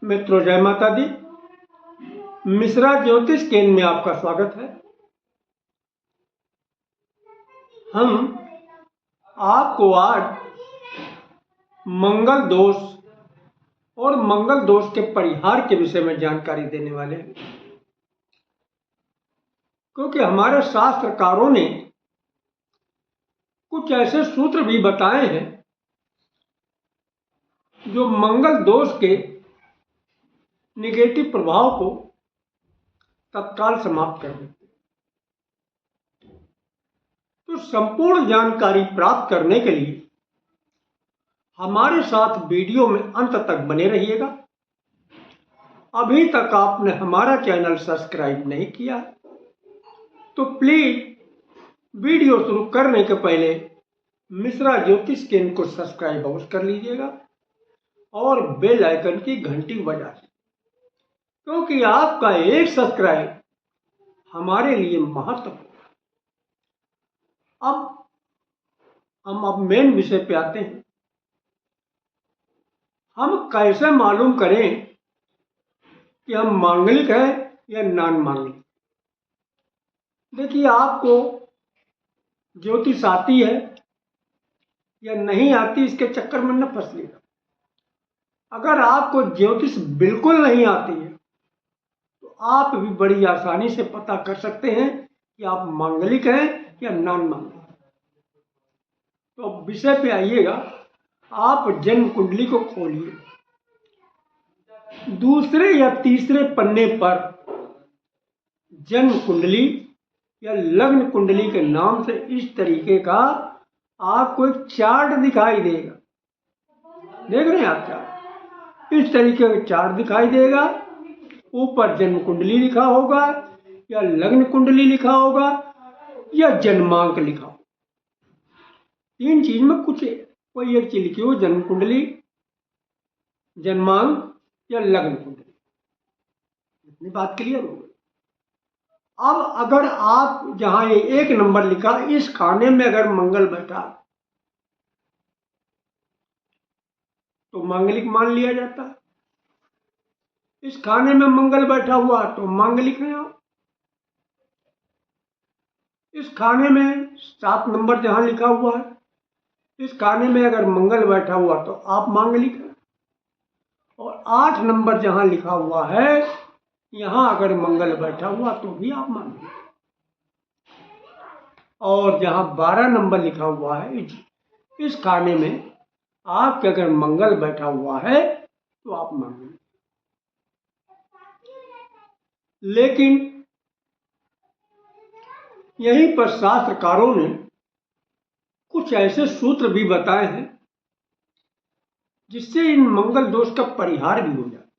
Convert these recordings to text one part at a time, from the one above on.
मित्रों, जय माता दी। मिश्रा ज्योतिष केंद्र में आपका स्वागत है। हम आपको आज मंगल दोष और मंगल दोष के परिहार के विषय में जानकारी देने वाले हैं, क्योंकि हमारे शास्त्रकारों ने कुछ ऐसे सूत्र भी बताए हैं जो मंगल दोष के निगेटिव प्रभाव को तत्काल समाप्त कर देते हैं। तो संपूर्ण जानकारी प्राप्त करने के लिए हमारे साथ वीडियो में अंत तक बने रहिएगा। अभी तक आपने हमारा चैनल सब्सक्राइब नहीं किया तो प्लीज वीडियो शुरू करने के पहले मिश्रा ज्योतिष केंद्र को सब्सक्राइब अवश्य कर लीजिएगा और बेल आइकन की घंटी बजा दीजिए, क्योंकि आपका एक सब्सक्राइब हमारे लिए महत्वपूर्ण है। अब हम मेन विषय पे आते हैं। हम कैसे मालूम करें कि हम मांगलिक हैं या नॉन मांगलिक? देखिए, आपको ज्योतिष आती है या नहीं आती, इसके चक्कर में न फंसिएगा। अगर आपको ज्योतिष बिल्कुल नहीं आती है तो आप भी बड़ी आसानी से पता कर सकते हैं कि आप मांगलिक हैं या नॉन मांगलिक। तो विषय पे आइएगा। आप जन्म कुंडली को खोलिए, दूसरे या तीसरे पन्ने पर जन्म कुंडली या लग्न कुंडली के नाम से इस तरीके का आपको एक चार्ट दिखाई देगा। देख रहे हैं आप चार्ट? इस तरीके का चार्ट दिखाई देगा। ऊपर जन्म कुंडली लिखा होगा या लग्न कुंडली लिखा होगा या जन्मांक लिखा होगा। तीन चीज में कुछ कोई एक चीज लिखी हो, जन्म कुंडली, जन्मांक या लग्न कुंडली। इतनी बात क्लियर हो गई। अब अगर आप जहां ये एक नंबर लिखा, इस खाने में अगर मंगल बैठा तो मांगलिक मान लिया जाता है। इस खाने में मंगल बैठा हुआ तो मांगलिक है आप। इस खाने में 7 नंबर जहां लिखा हुआ है, इस खाने में अगर मंगल बैठा हुआ तो आप मांगलिक हैं। और 8 नंबर जहां लिखा हुआ है, यहां अगर मंगल बैठा हुआ तो भी आप मांगलिक। और जहां 12 नंबर लिखा हुआ है, इस खाने में आपके अगर मंगल बैठा हुआ है तो आप मांगलिक। लेकिन यहीं पर शास्त्रकारों ने कुछ ऐसे सूत्र भी बताए हैं जिससे इन मंगल दोष का परिहार भी हो जाता है।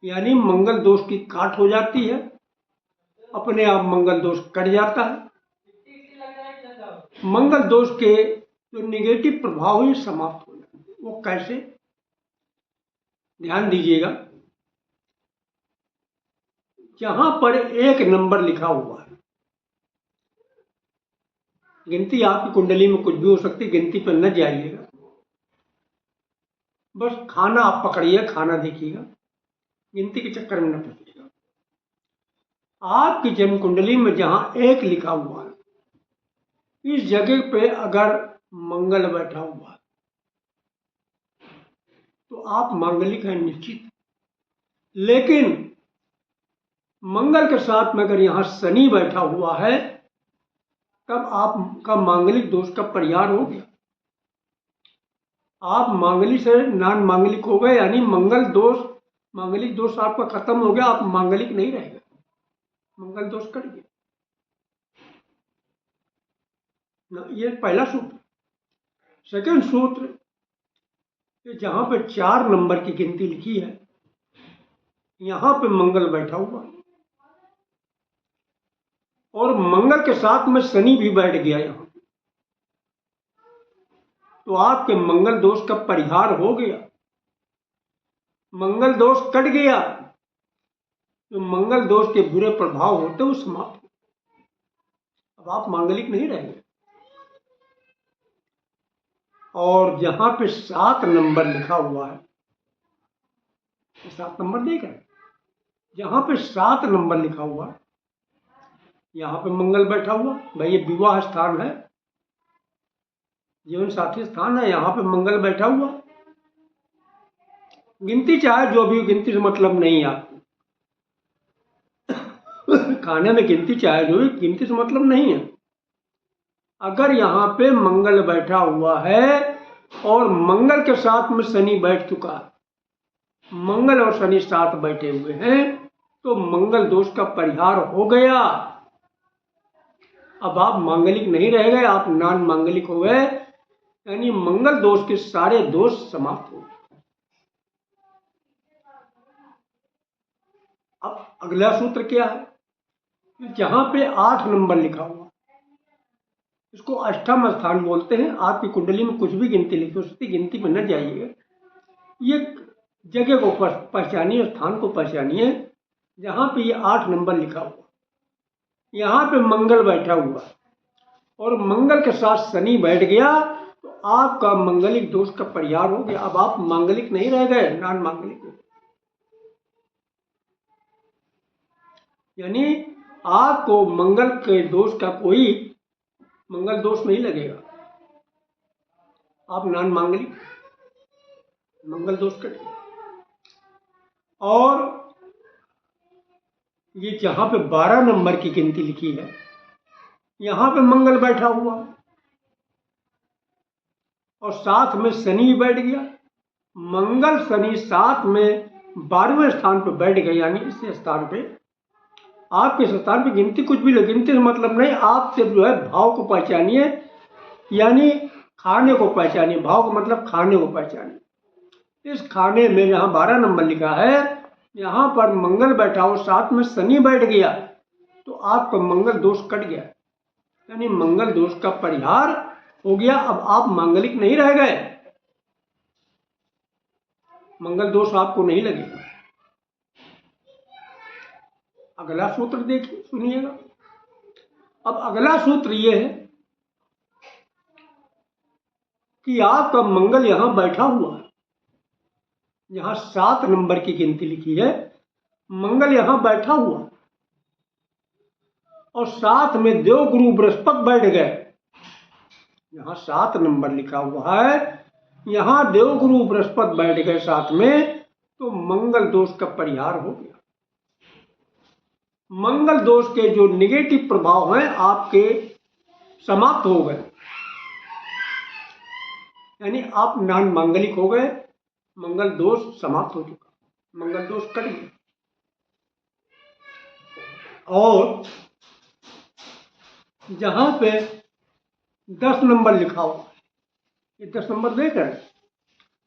यानी मंगल दोष की काट हो जाती है, अपने आप मंगल दोष कट जाता है। मंगल दोष के जो निगेटिव प्रभाव ही समाप्त हो जाते हैं। वो कैसे? ध्यान दीजिएगा। जहां पर 1 नंबर लिखा हुआ है, गिनती आपकी कुंडली में कुछ भी हो सकती, गिनती पर न जाइएगा। बस खाना आप पकड़िए, खाना देखिएगा, गिनती के चक्कर में न फंसिएगा। आपकी जन्म कुंडली में जहां 1 लिखा हुआ है, इस जगह पे अगर मंगल बैठा हुआ है तो आप मांगलिक हैं निश्चित। लेकिन मंगल के साथ में अगर यहां शनि बैठा हुआ है, तब आपका मांगलिक दोष का परिहार हो गया। आप मांगलिक से नॉन मांगलिक हो गए, यानी मंगल दोष, मांगलिक दोष आपका खत्म हो गया। आप मांगलिक नहीं रहेगा, मंगल दोष कट गया ना। ये पहला सूत्र। सेकंड सूत्र, जहां पे 4 नंबर की गिनती लिखी है, यहां पे मंगल बैठा हुआ है और मंगल के साथ में शनि भी बैठ गया यहां, तो आपके मंगल दोष का परिहार हो गया। मंगल दोष कट गया, तो मंगल दोष के बुरे प्रभाव होते वो समाप्त हो। अब आप मांगलिक नहीं रहेंगे। और जहां पे 7 नंबर लिखा हुआ है, 7 नंबर देख रहे हैं, जहाँ पे 7 नंबर लिखा हुआ, यहाँ पे मंगल बैठा हुआ। भाई ये विवाह स्थान है, जीवन साथी स्थान है, यहाँ पे मंगल बैठा हुआ। गिनती चाहे जो भी, गिनती से मतलब नहीं है आपको। खाने में गिनती चाहे जो भी, गिनती से मतलब नहीं है। अगर यहाँ पे मंगल बैठा हुआ है और मंगल के साथ में शनि बैठ चुका है, मंगल और शनि साथ बैठे हुए हैं, तो मंगल दोष का परिहार हो गया। अब आप मांगलिक नहीं रह गए, आप नॉन मांगलिक हो गए, यानी मंगल दोष के सारे दोष समाप्त हो गए। अब अगला सूत्र क्या है, जहां पे 8 नंबर लिखा हुआ, इसको अष्टम स्थान बोलते हैं। आपकी कुंडली में कुछ भी गिनती लिखी हो सकती, गिनती में न जाइएगा, ये जगह को पहचानिए, स्थान को पहचानिए, जहां पे ये 8 नंबर लिखा हुआ, यहाँ पे मंगल बैठा हुआ और मंगल के साथ शनि बैठ गया, तो आपका मांगलिक दोष का परिहार हो गया। अब आप मांगलिक नहीं रह गए, नॉन मांगलिक हो, यानी आपको मंगल के दोष का कोई मंगल दोष नहीं लगेगा, आप नॉन मांगलिक, मंगल दोष कट गया। और ये जहां पे 12 नंबर की गिनती लिखी है, यहां पे मंगल बैठा हुआ और साथ में शनि बैठ गया। मंगल शनि साथ में 12वें स्थान पे बैठ गए, यानी इस स्थान पे, आपके स्थान पे गिनती कुछ भी लगे, गिनती से मतलब नहीं, आप सिर्फ जो है भाव को पहचानिए, यानी खाने को पहचानिए। भाव का मतलब खाने को पहचानिए। इस खाने में जहां 12 नंबर लिखा है, यहाँ पर मंगल बैठा हो, साथ में शनि बैठ गया, तो आपका मंगल दोष कट गया, यानी मंगल दोष का परिहार हो गया। अब आप मांगलिक नहीं रह गए, मंगल दोष आपको नहीं लगेगा। अगला सूत्र देखिए, सुनिएगा। अब अगला सूत्र यह है कि आपका मंगल यहां बैठा हुआ है, यहां 7 नंबर की गिनती लिखी है, मंगल यहां बैठा हुआ और साथ में देवगुरु बृहस्पति बैठ गए। यहां 7 नंबर लिखा हुआ है, यहां देवगुरु बृहस्पति बैठ गए साथ में, तो मंगल दोष का परिहार हो गया। मंगल दोष के जो निगेटिव प्रभाव हैं आपके समाप्त हो गए, यानी आप नॉन मांगलिक हो गए, मंगल दोष समाप्त हो चुका, मंगल दोष कट गया। और जहां पे 10 नंबर लिखा हुआ, ये 10 नंबर देख रहे हैं,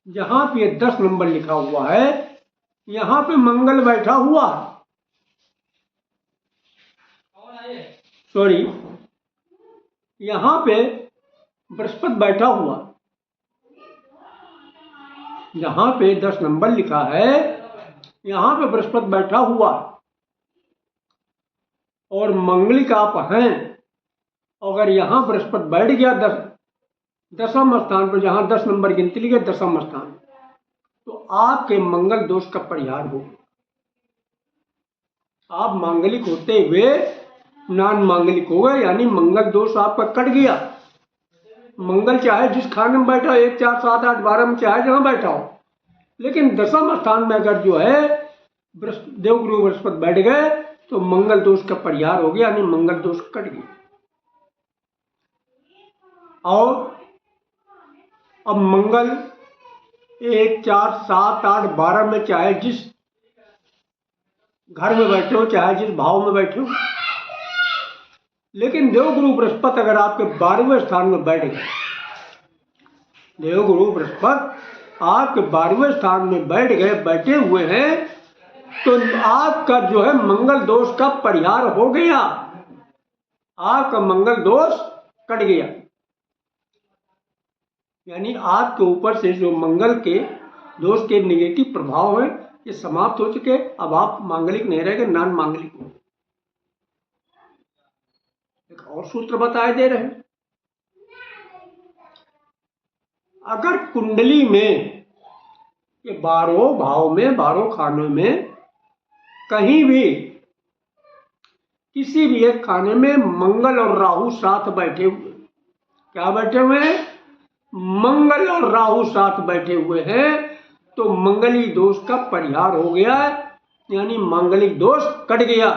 जहां पे 10 नंबर लिखा हुआ है, यहां पे मंगल बैठा हुआ, सॉरी, यहां पे बृहस्पति बैठा हुआ। जहां पे 10 नंबर लिखा है, यहां पे बृहस्पति बैठा हुआ और मंगलिक आप हैं। अगर यहां बृहस्पति बैठ गया 10वें स्थान पर, जहां 10 नंबर गिनती लिखी है 10वां स्थान, तो आपके मंगल दोष का परिहार होगा। आप मांगलिक होते हुए नॉन मांगलिक हो गए, यानी मंगल दोष आपका कट गया। मंगल चाहे जिस खाने में बैठा हो, 1, 4, 7, 8, 12 में चाहे जहां बैठा हो, लेकिन 10वां स्थान में अगर जो है देवगुरु बृहस्पति बैठ गए, तो मंगल दोष का परिहार हो गया, यानी मंगल दोष कट गया। और अब मंगल 1, 4, 7, 8, 12 में चाहे जिस घर में बैठे हो, चाहे जिस भाव में बैठे हो, लेकिन देवगुरु बृहस्पति अगर आपके 12वें स्थान में बैठ गए, देवगुरु बृहस्पति आपके 12वें स्थान में बैठ गए, बैठे हुए हैं, तो आपका जो है मंगल दोष का परिहार हो गया, आपका मंगल दोष कट गया, यानी आपके ऊपर से जो मंगल के दोष के निगेटिव प्रभाव हैं, ये समाप्त हो चुके। अब आप मांगलिक नहीं रहेंगे, नॉन मांगलिक हो। एक और सूत्र बताए दे रहे हैं, अगर कुंडली में कि 12 भाव में 12 खानों में कहीं भी किसी भी एक खाने में मंगल और राहु साथ बैठे हुए, क्या बैठे हुए हैं? मंगल और राहु साथ बैठे हुए हैं, तो मंगली दोष का परिहार हो गया, यानी मांगलिक दोष कट गया।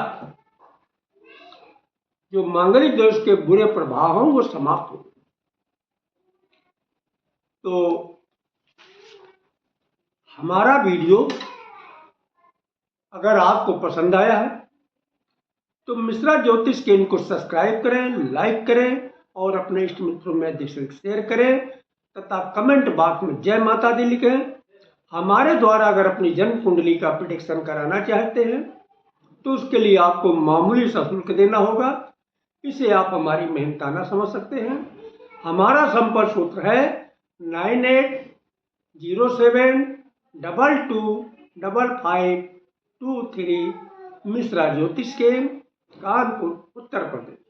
जो मांगलिक दोष के बुरे प्रभाव हों वो समाप्त हो गए। तो हमारा वीडियो अगर आपको पसंद आया है तो मिश्रा ज्योतिष के इनको सब्सक्राइब करें, लाइक करें और अपने इष्ट मित्रों में शेयर करें तथा कमेंट बॉक्स में जय माता दी लिखें। हमारे द्वारा अगर अपनी जन्म कुंडली का प्रेडिक्शन कराना चाहते हैं तो उसके लिए आपको मामूली सा शुल्क देना होगा। इसे आप हमारी मेहनताना समझ सकते हैं। हमारा संपर्क सूत्र है 9807225523 मिश्रा ज्योतिष के कानपुर उत्तर प्रदेश।